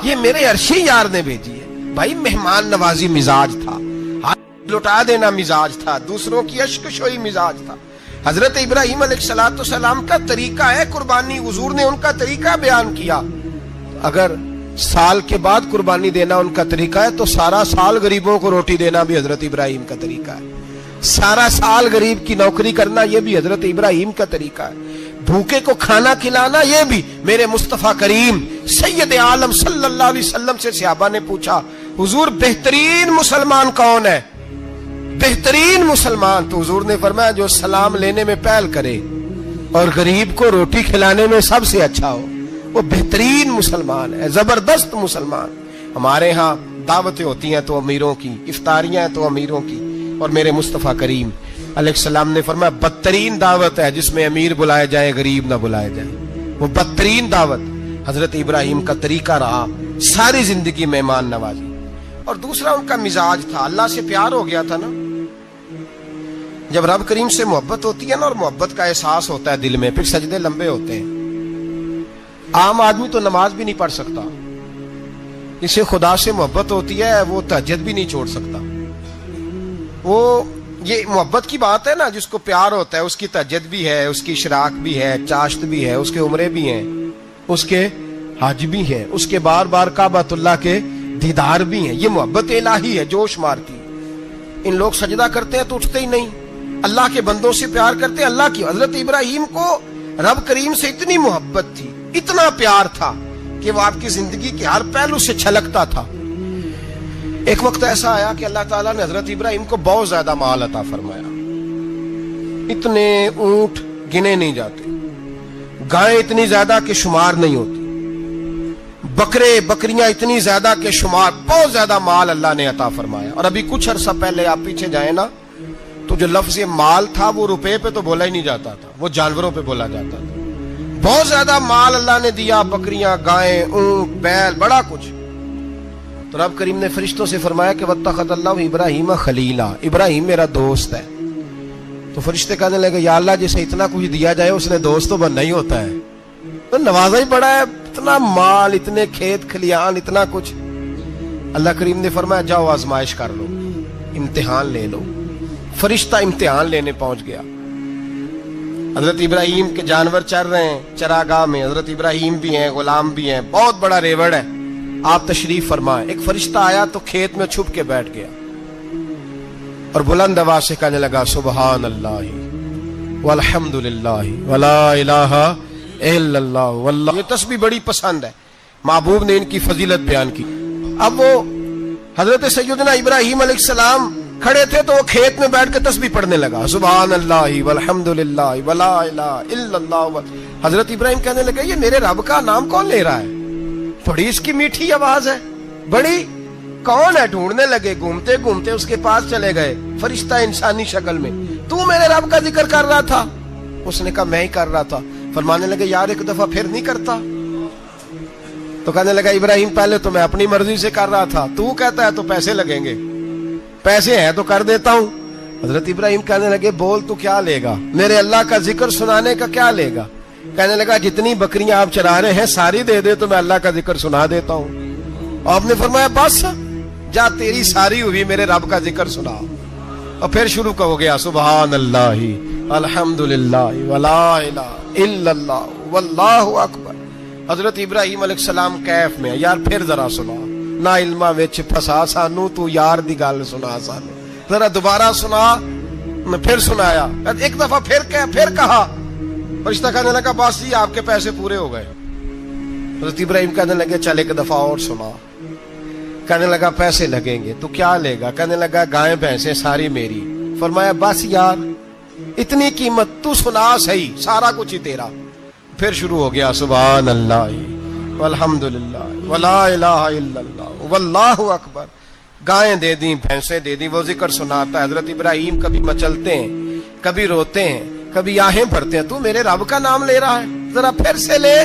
یہ میرے عرشی یار نے بھیجی ہے۔ بھائی مہمان نوازی مزاج تھا، ہاتھ لٹا دینا مزاج تھا، دوسروں کی اشکشوئی مزاج تھا۔ حضرت ابراہیم علیہ السلام کا طریقہ ہے قربانی، حضور نے ان کا طریقہ بیان کیا۔ اگر سال کے بعد قربانی دینا ان کا طریقہ ہے تو سارا سال غریبوں کو روٹی دینا بھی حضرت ابراہیم کا طریقہ ہے، سارا سال غریب کی نوکری کرنا یہ بھی حضرت ابراہیم کا طریقہ ہے، بھوکے کو کھانا کھلانا یہ بھی۔ میرے مصطفیٰ کریم سید عالم صلی اللہ علیہ وسلم سے صحابہ نے پوچھا حضور بہترین مسلمان کون ہے؟ بہترین مسلمان؟ تو حضور نے فرمایا جو سلام لینے میں پہل کرے اور غریب کو روٹی کھلانے میں سب سے اچھا ہو، وہ بہترین مسلمان ہے، زبردست مسلمان۔ ہمارے ہاں دعوتیں ہوتی ہیں تو امیروں کی، افطاریاں ہیں تو امیروں کی، اور میرے مصطفیٰ کریم علیہ السلام نے فرمایا بدترین دعوت ہے جس میں امیر بلائے جائیں غریب نہ بلائے جائیں، وہ بدترین دعوت۔ حضرت ابراہیم کا طریقہ رہا ساری زندگی مہمان نوازی. اور دوسرا ان کا مزاج تھا, اللہ سے پیار ہو گیا تھا نا. جب رب کریم سے محبت ہوتی ہے نا اور محبت کا احساس ہوتا ہے دل میں, پھر سجدے لمبے ہوتے ہیں. عام آدمی تو نماز بھی نہیں پڑھ سکتا, جسے خدا سے محبت ہوتی ہے وہ تہجد بھی نہیں چھوڑ سکتا. وہ یہ محبت کی بات ہے نا, جس کو پیار ہوتا ہے اس کی تہجد بھی ہے, اس کی اشراق بھی ہے, چاشت بھی ہے, اس کے عمرے بھی ہیں, اس کے حج بھی ہیں, اس کے بار بار کعبۃ اللہ کے دیدار بھی ہیں. یہ محبت الہی ہے, جوش مارتی. ان لوگ سجدہ کرتے ہیں تو اٹھتے ہی نہیں, اللہ کے بندوں سے پیار کرتے ہیں اللہ کی. حضرت ابراہیم کو رب کریم سے اتنی محبت تھی, اتنا پیار تھا کہ وہ آپ کی زندگی کے ہر پہلو سے چھلکتا تھا. ایک وقت ایسا آیا کہ اللہ تعالیٰ نے حضرت ابراہیم کو بہت زیادہ مال عطا فرمایا. اتنے اونٹ گنے نہیں جاتے, گائیں اتنی زیادہ کہ شمار نہیں ہوتی, بکرے بکریاں اتنی زیادہ کہ شمار, بہت زیادہ مال اللہ نے عطا فرمایا. اور ابھی کچھ عرصہ پہلے آپ پیچھے جائیں نا تو جو لفظ مال تھا وہ روپے پہ تو بولا ہی نہیں جاتا تھا, وہ جانوروں پہ بولا جاتا تھا. بہت زیادہ مال اللہ نے دیا, بکریاں, گائیں, اونٹ, بیل, بڑا کچھ. تو رب کریم نے فرشتوں سے فرمایا کہ واتخذ اللہ ابراہیم خلیلا, ابراہیم میرا دوست ہے. تو فرشتے کہنے لگے یا اللہ جسے اتنا کچھ دیا جائے اس نے دوست تو بننا ہی ہوتا ہے, تو نوازا ہی پڑا ہے, اتنا مال, اتنے کھیت کھلیان, اتنا کچھ. اللہ کریم نے فرمایا جاؤ آزمائش کر لو, امتحان لے لو. فرشتہ امتحان لینے پہنچ گیا. حضرت ابراہیم کے جانور چر رہے ہیں چراگاہ میں, حضرت ابراہیم بھی ہیں, غلام بھی ہیں, بہت بڑا ریوڑ ہے. آپ تشریف فرمائیں. ایک فرشتہ آیا تو کھیت میں چھپ کے بیٹھ گیا اور بلند آواز سے کہنے لگا سبحان اللہ والحمد للہ ولا الہ الا اللہ واللہ. یہ تسبیح بڑی پسند ہے, محبوب نے ان کی فضیلت بیان کی. اب وہ حضرت سیدنا ابراہیم علیہ السلام کھڑے تھے تو وہ کھیت میں بیٹھ کے تسبیح پڑھنے لگا سبحان اللہ والحمد للہ ولا الہ الا اللہ. حضرت ابراہیم کہنے لگے یہ میرے رب کا نام کون لے رہا ہے, بڑی اس کی میٹھی آواز ہے, بڑی کون ہے. ڈھونڈنے لگے, گھومتے گھومتے اس کے پاس چلے گئے, فرشتہ انسانی شکل میں. تو میرے رب کا ذکر کر رہا تھا؟ اس نے کہا میں ہی کر رہا تھا. فرمانے لگے یار ایک دفعہ پھر نہیں کرتا. تو کہنے لگا ابراہیم پہلے تو میں اپنی مرضی سے کر رہا تھا, تو کہتا ہے تو پیسے لگیں گے, پیسے ہیں تو کر دیتا ہوں. حضرت ابراہیم کہنے لگے بول تو کیا لے گا, میرے اللہ کا ذکر سنانے کا کیا لے گا. کہنے لگا جتنی بکریاں آپ چرا رہے ہیں ساری دے دے تو میں اللہ کا ذکر سنا دیتا ہوں. اور آپ نے فرمایا بس جا تیری ساری ہوئی, میرے رب کا ذکر سنا. اور پھر شروع ہو گیا سبحان اللہ الحمد للہ ولا الہ الا اللہ واللہ اکبر. حضرت ابراہیم علیہ السلام کیف میں, یار پھر ذرا سنا, نہ علما وچ پھسا سانو, تو یار دی گل سنا سانو, ذرا دوبارہ سنا. میں پھر سنایا, ایک دفعہ پھر کہا. فرشتہ کہنے لگا بس جی آپ کے پیسے پورے ہو گئے. حضرت ابراہیم کہنے لگے چل ایک دفعہ اور سنا. کہنے لگا پیسے لگیں گے. تو کیا لے گا؟ کہنے لگا گائیں بھینسیں ساری میری. فرمایا بس یار اتنی قیمت, تو سنا صحیح, سارا کچھ ہی تیرا. پھر شروع ہو گیا سبحان اللہ والحمد للہ ولا الہ الا اللہ واللہ اکبر. گائیں دے دیں, بھینسیں دے دیں, وہ ذکر سناتا ہے. حضرت ابراہیم کبھی مچلتے ہیں, کبھی روتے ہیں, کبھی آہیں بھرتے ہیں. تو میرے رب کا نام لے رہا ہے, ذرا پھر سے لے.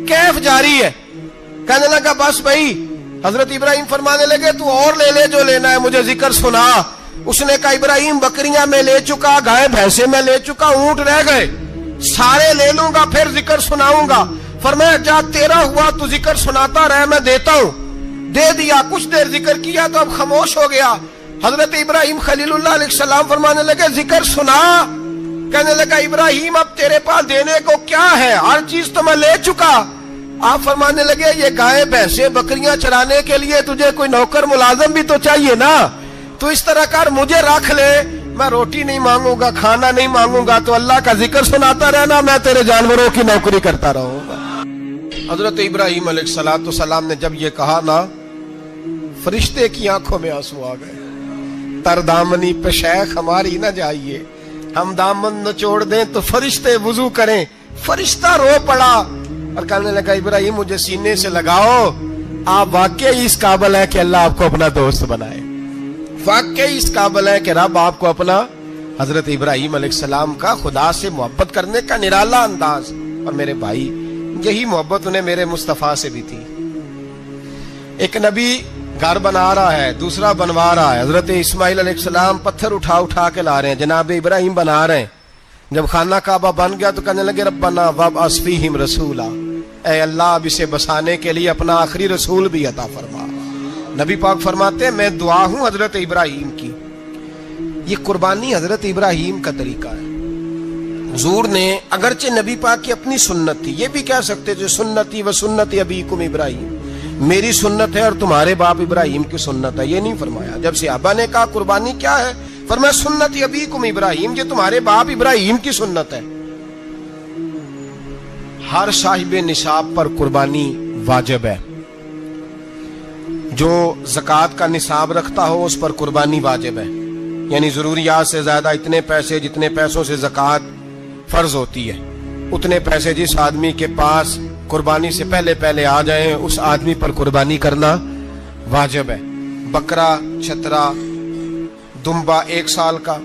کیف جاری ہے. کہنے لگا بس بھائی. حضرت ابراہیم فرمانے لگے تو اور لے لے جو لینا ہے, مجھے ذکر سنا. اس نے کہا ابراہیم بکریاں میں لے چکا, گائے بھینسیں میں لے چکا, اونٹ رہ گئے, سارے لے لوں گا پھر ذکر سناؤں گا. فرمایا جا تیرا ہوا تو ذکر سناتا رہ, میں دیتا ہوں. دے دیا, کچھ دیر ذکر کیا تو اب خاموش ہو گیا. حضرت ابراہیم خلیل اللہ علیہ السلام فرمانے لگے ذکر سنا. کہنے لگا ابراہیم اب تیرے پاس دینے کو کیا ہے, ہر چیز تو میں لے چکا. آپ فرمانے لگے یہ گائے بھینسیں بکریاں چرانے کے لیے تجھے کوئی نوکر ملازم بھی تو چاہیے نا. تو اس طرح کر, مجھے رکھ لے, میں روٹی نہیں مانگوں گا, کھانا نہیں مانگوں گا, تو اللہ کا ذکر سناتا رہنا, میں تیرے جانوروں کی نوکری کرتا رہوں گا. حضرت ابراہیم علیہ السلام نے جب یہ کہا نا, فرشتے کی آنکھوں میں آنسو آ گئے. تر دامنی پہ شیخ ہماری نہ جائیے, ہم دامن نچوڑ دیں تو فرشتے وضو کریں. فرشتہ رو پڑا اور کہنے لگا ابراہیم مجھے سینے سے لگاؤ, آپ واقعی اس قابل ہے کہ اللہ آپ کو اپنا دوست بنائے, واقعی اس قابل ہے کہ رب آپ کو اپنا. حضرت ابراہیم علیہ السلام کا خدا سے محبت کرنے کا نرالا انداز. اور میرے بھائی یہی محبت انہیں میرے مصطفیٰ سے بھی تھی۔ ایک نبی گھر بنا رہا ہے، دوسرا بنوا رہا ہے۔ حضرت اسماعیل علیہ السلام پتھر اٹھا اٹھا کے لا رہے ہیں، جناب ابراہیم بنا رہے ہیں۔ جب خانہ کعبہ بن گیا تو کہنے لگے ربنا وابعث فیہم رسولا، اے اللہ اب اسے بسانے کے لیے اپنا آخری رسول بھی عطا فرما۔ نبی پاک فرماتے ہیں میں دعا ہوں حضرت ابراہیم کی۔ یہ قربانی حضرت ابراہیم کا طریقہ ہے۔ حضور نے اگرچہ نبی پاک کی اپنی سنت تھی، یہ بھی کہہ سکتے تھے سنتی و سنت ابیکم ابراہیم، میری سنت ہے اور تمہارے باپ ابراہیم کی سنت ہے، یہ نہیں فرمایا۔ جب صحابہ نے کہا قربانی کیا ہے، فرمایا سنت ابیکم ابراہیم، یہ تمہارے باپ ابراہیم کی سنت ہے۔ ہر صاحب نصاب پر قربانی واجب ہے۔ جو زکوٰۃ کا نصاب رکھتا ہو اس پر قربانی واجب ہے، یعنی ضروریات سے زیادہ اتنے پیسے جتنے پیسوں سے زکوٰۃ فرض ہوتی ہے، اتنے پیسے جس آدمی کے پاس قربانی سے پہلے پہلے آ جائیں اس آدمی پر قربانی کرنا واجب ہے۔ بکرا، چھترا، دمبا 1 سال کا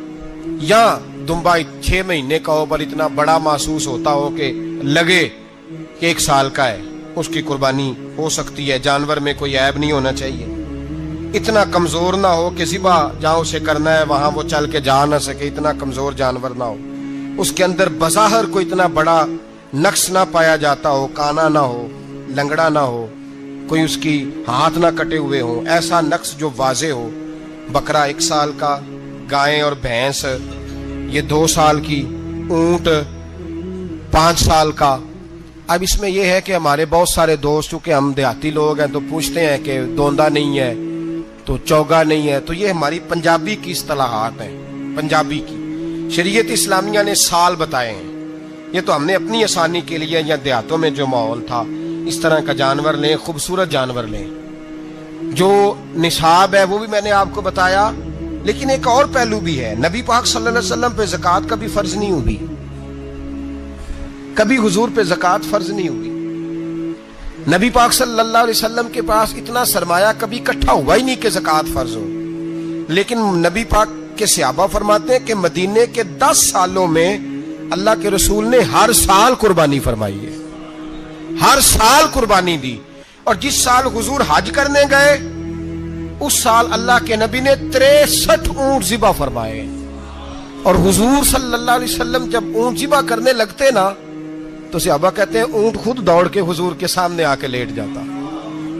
یا دمبا 6 مہینے کا ہو پر اتنا بڑا محسوس ہوتا ہو کہ لگے کہ 1 سال کا ہے، اس کی قربانی ہو سکتی ہے۔ جانور میں کوئی عیب نہیں ہونا چاہیے، اتنا کمزور نہ ہو کہ ذبح جہاں اسے کرنا ہے وہاں وہ چل کے جا نہ سکے، اتنا کمزور جانور نہ ہو، اس کے اندر بظاہر کوئی اتنا بڑا نقص نہ پایا جاتا ہو، کانا نہ ہو، لنگڑا نہ ہو، کوئی اس کی ہاتھ نہ کٹے ہوئے ہوں، ایسا نقص جو واضح ہو۔ بکرا 1 سال کا، گائیں اور بھینس یہ 2 سال کی، اونٹ 5 سال کا۔ اب اس میں یہ ہے کہ ہمارے بہت سارے دوست چونکہ ہم دیہاتی لوگ ہیں تو پوچھتے ہیں کہ دوندا نہیں ہے تو چوگا نہیں ہے، تو یہ ہماری پنجابی کی اصطلاحات ہیں، پنجابی کی۔ شریعت اسلامیہ نے سال بتائے ہیں، یہ تو ہم نے اپنی آسانی کے لیے، یا دیہاتوں میں جو ماحول تھا اس طرح کا جانور لیں، خوبصورت جانور لیں۔ جو نصاب ہے وہ بھی میں نے آپ کو بتایا، لیکن ایک اور پہلو بھی ہے۔ نبی پاک صلی اللہ علیہ وسلم پہ زکوٰۃ کبھی فرض نہیں ہوئی، کبھی حضور پہ زکوٰۃ فرض نہیں ہوئی۔ نبی پاک صلی اللہ علیہ وسلم کے پاس اتنا سرمایہ کبھی اکٹھا ہوا ہی نہیں کہ زکوٰۃ فرض ہو، لیکن نبی پاک کے صحابہ فرماتے ہیں کہ مدینے کے 10 سالوں میں اللہ کے رسول نے ہر سال قربانی فرمائی ہے، ہر سال قربانی دی۔ اور جس سال حضور حج کرنے گئے اس سال اللہ کے نبی نے 63 اونٹ ذبح فرمائے، اور حضور صلی اللہ علیہ وسلم جب اونٹ ذبح کرنے لگتے نا تو صحابہ کہتے ہیں اونٹ خود دوڑ کے حضور کے سامنے آ کے لیٹ جاتا،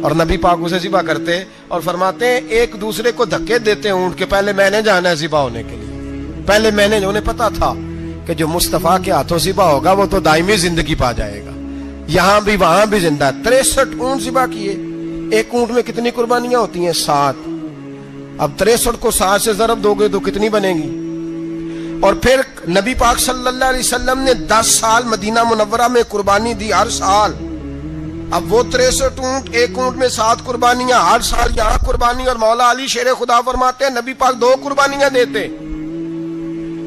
اور نبی پاک اسے ذبح کرتے اور فرماتے ہیں ایک دوسرے کو دھکے دیتے اونٹ کے، پہلے میں نے جانا ہے ذبح ہونے کے لیے، پہلے میں نے، انہیں پتا تھا کہ جو مصطفیٰ کے ہاتھوں ذبح ہوگا وہ تو دائمی زندگی پا جائے گا، یہاں بھی وہاں بھی زندہ۔ 63 اونٹ ذبح کیے۔ ایک اونٹ میں کتنی قربانیاں ہوتی ہیں؟ 7۔ اب 63 کو 7 سے ضرب دو گے تو کتنی بنے گی؟ اور پھر نبی پاک صلی اللہ علیہ وسلم نے 10 سال مدینہ منورہ میں قربانی دی، ہر سال۔ اب وہ 63 اونٹ، ایک اونٹ میں 7 قربانیاں، ہر سال یہاں قربانی۔ اور مولا علی شیر خدا فرماتے ہیں نبی پاک 2 قربانیاں دیتے۔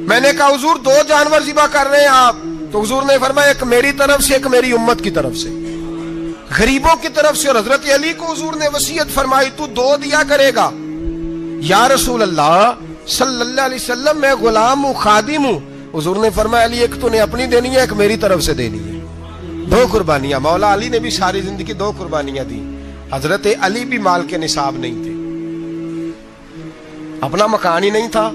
میں نے کہا حضور 2 جانور ذبح کر رہے ہیں آپ، تو حضور نے فرمایا ایک میری طرف سے، ایک میری امت کی طرف سے، غریبوں کی طرف سے۔ اور حضرت علی کو حضور نے وصیت فرمائی تو 2 دیا کرے گا۔ یا رسول اللہ صلی اللہ علیہ وسلم میں غلام ہوں، خادم ہوں۔ حضور نے فرمایا علی ایک تو نے اپنی دینی ہے، ایک میری طرف سے دینی ہے۔ 2 قربانیاں۔ مولا علی نے بھی ساری زندگی 2 قربانیاں دی۔ حضرت علی بھی مال کے نصاب نہیں تھے، اپنا مکان ہی نہیں تھا،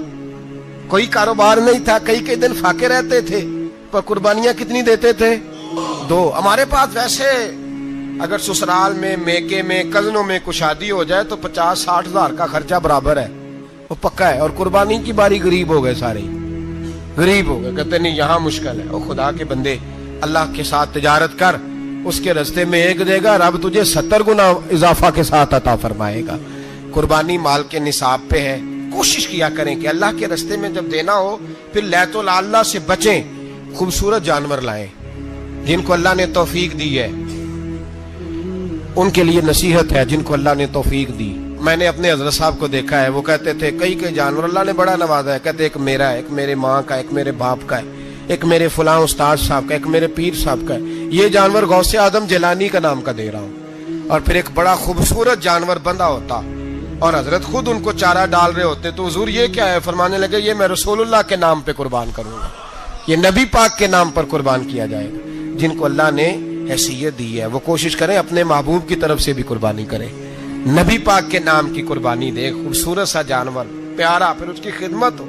کوئی کاروبار نہیں تھا، کئی دن فاقے رہتے تھے، پر قربانیاں کتنی دیتے تھے؟ 2۔ ہمارے پاس ویسے اگر سسرال میں، میکے میں، کزنوں میں کچھ شادی ہو جائے تو 50-60 ہزار کا خرچہ برابر ہے، وہ پکا ہے۔ اور قربانی کی باری غریب ہو گئے، سارے غریب ہو گئے، کہتے نہیں یہاں مشکل ہے۔ او خدا کے بندے، اللہ کے ساتھ تجارت کر، اس کے رستے میں 1 دے گا، رب تجھے 70 گنا اضافہ کے ساتھ عطا فرمائے گا۔ قربانی مال کے نصاب پہ ہے۔ کوشش کیا کریں کہ اللہ کے رستے میں جب دینا ہو پھر لیت اللہ سے بچیں، خوبصورت جانور لائیں۔ جن کو اللہ نے توفیق دی ہے ان کے لیے نصیحت ہے، جن کو اللہ نے توفیق دی۔ میں نے اپنے حضرت صاحب کو دیکھا ہے، وہ کہتے تھے کئی جانور اللہ نے بڑا نوازا ہے، کہتے ایک میرا ہے، ایک میرے ماں کا، ایک میرے باپ کا ہے، ایک میرے فلاں استاد صاحب کا، ایک میرے پیر صاحب کا ہے۔ یہ جانور غوث اعظم جیلانی کا نام کا دے رہا ہوں۔ اور پھر ایک بڑا خوبصورت جانور بندھا ہوتا اور حضرت خود ان کو چارہ ڈال رہے ہوتے، تو حضور یہ کیا ہے؟ فرمانے لگے یہ میں رسول اللہ کے نام پہ قربان کروں گا، یہ نبی پاک کے نام پر قربان کیا جائے گا۔ جن کو اللہ نے حیثیت دی ہے، وہ کوشش کریں اپنے محبوب کی طرف سے بھی قربانی کریں، نبی پاک کے نام کی قربانی دے، خوبصورت سا جانور پیارا، پھر اس کی خدمت ہو،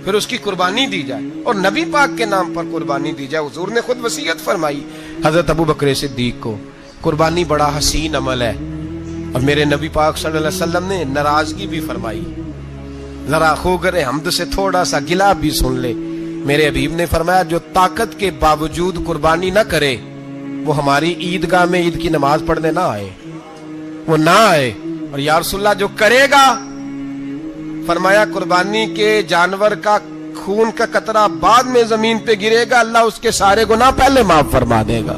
پھر اس کی قربانی دی جائے اور نبی پاک کے نام پر قربانی دی جائے۔ حضور نے خود وصیت فرمائی حضرت ابو بکر صدیق کو، قربانی بڑا حسین عمل ہے، اور میرے نبی پاک صلی اللہ علیہ وسلم نے ناراضگی بھی فرمائی، ذرا خوگر حمد سے تھوڑا سا گلا بھی سن لے۔ میرے حبیب نے فرمایا جو طاقت کے باوجود قربانی نہ کرے وہ ہماری عیدگاہ میں عید کی نماز پڑھنے نہ آئے، وہ نہ آئے۔ اور یا رسول اللہ جو کرے گا، فرمایا قربانی کے جانور کا خون کا قطرہ بعد میں زمین پہ گرے گا، اللہ اس کے سارے گناہ پہلے معاف فرما دے گا،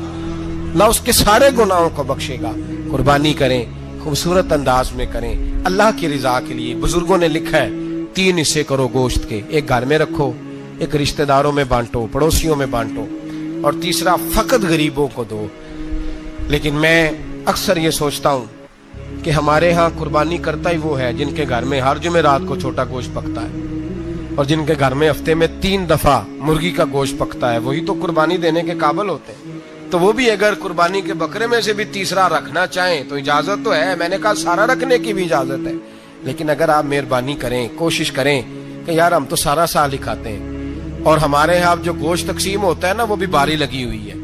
اللہ اس کے سارے گناہوں کو بخشے گا۔ قربانی کریں، خوبصورت انداز میں کریں، اللہ کی رضا کے لیے۔ بزرگوں نے لکھا ہے 3 حصے کرو گوشت کے، ایک گھر میں رکھو، ایک رشتہ داروں میں بانٹو، پڑوسیوں میں بانٹو، اور تیسرا فقط غریبوں کو دو۔ لیکن میں اکثر یہ سوچتا ہوں کہ ہمارے ہاں قربانی کرتا ہی وہ ہے جن کے گھر میں ہر جمعرات کو چھوٹا گوشت پکتا ہے، اور جن کے گھر میں ہفتے میں 3 دفعہ مرغی کا گوشت پکتا ہے، وہی تو قربانی دینے کے قابل ہوتے ہیں۔ تو وہ بھی اگر قربانی کے بکرے میں سے بھی تیسرا رکھنا چاہیں تو اجازت تو ہے، میں نے کہا سارا رکھنے کی بھی اجازت ہے، لیکن اگر آپ مہربانی کریں، کوشش کریں کہ یار ہم تو سارا سال ہی کھاتے ہیں، اور ہمارے ہاں جو گوشت تقسیم ہوتا ہے نا وہ بھی باری لگی ہوئی ہے،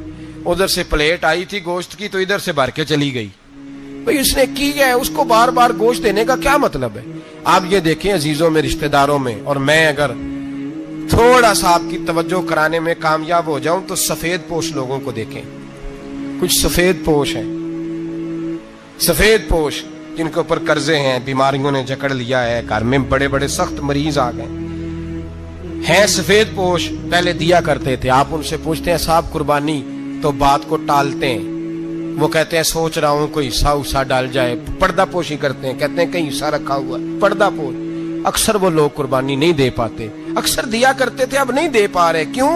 ادھر سے پلیٹ آئی تھی گوشت کی تو ادھر سے بھر کے چلی گئی، بھئی اس نے کی ہے، اس کو بار بار گوشت دینے کا کیا مطلب ہے؟ آپ یہ دیکھیں عزیزوں میں، رشتہ داروں میں، اور میں اگر تھوڑا سا آپ کی توجہ کرانے میں کامیاب ہو جاؤں تو سفید پوش لوگوں کو دیکھیں، کچھ سفید پوش ہیں، سفید پوش جن کے اوپر قرضے ہیں، بیماریوں نے جکڑ لیا ہے، گھر میں بڑے بڑے سخت مریض آ گئے ہیں، سفید پوش پہلے دیا کرتے تھے۔ آپ ان سے پوچھتے ہیں صاحب قربانی، تو بات کو ٹالتے ہیں، وہ کہتے ہیں سوچ رہا ہوں کوئی حصہ ڈال جائے، پردہ پوشی کرتے ہیں، کہتے ہیں کہیں حصہ رکھا ہوا ہے، پردہ پوش۔ اکثر وہ لوگ قربانی نہیں دے پاتے، اکثر دیا کرتے تھے اب نہیں دے پا رہے، کیوں؟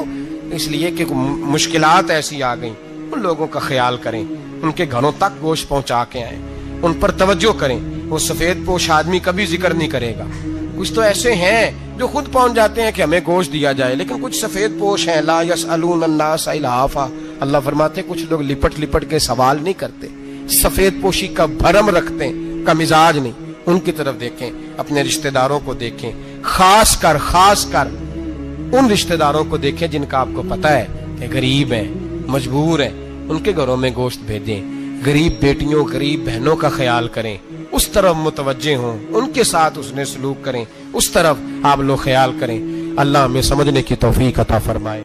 اس لیے کہ مشکلات ایسی آ گئیں۔ ان لوگوں کا خیال کریں، ان کے گھروں تک گوشت پہنچا کے آئیں، ان پر توجہ کریں۔ وہ سفید پوش آدمی کبھی ذکر نہیں کرے گا، کچھ تو ایسے ہیں جو خود پہنچ جاتے ہیں کہ ہمیں گوشت دیا جائے، لیکن کچھ سفید پوش ہیں لا یسألون الناس الحافا، اللہ فرماتے ہیں کچھ لوگ لپٹ لپٹ کے سوال نہیں کرتے، سفید پوشی کا بھرم رکھتے ہیں، کا مزاج نہیں۔ ان کی طرف دیکھیں، اپنے رشتہ داروں کو دیکھیں، خاص کر ان رشتہ داروں کو دیکھیں جن کا آپ کو پتہ ہے کہ غریب ہیں، مجبور ہیں، ان کے گھروں میں گوشت بھیجیں۔ غریب بیٹیوں، غریب بہنوں کا خیال کریں، اس طرف متوجہ ہوں، ان کے ساتھ اس نے سلوک کریں، اس طرف آپ لوگ خیال کریں۔ اللہ ہمیں سمجھنے کی توفیق عطا فرمائے۔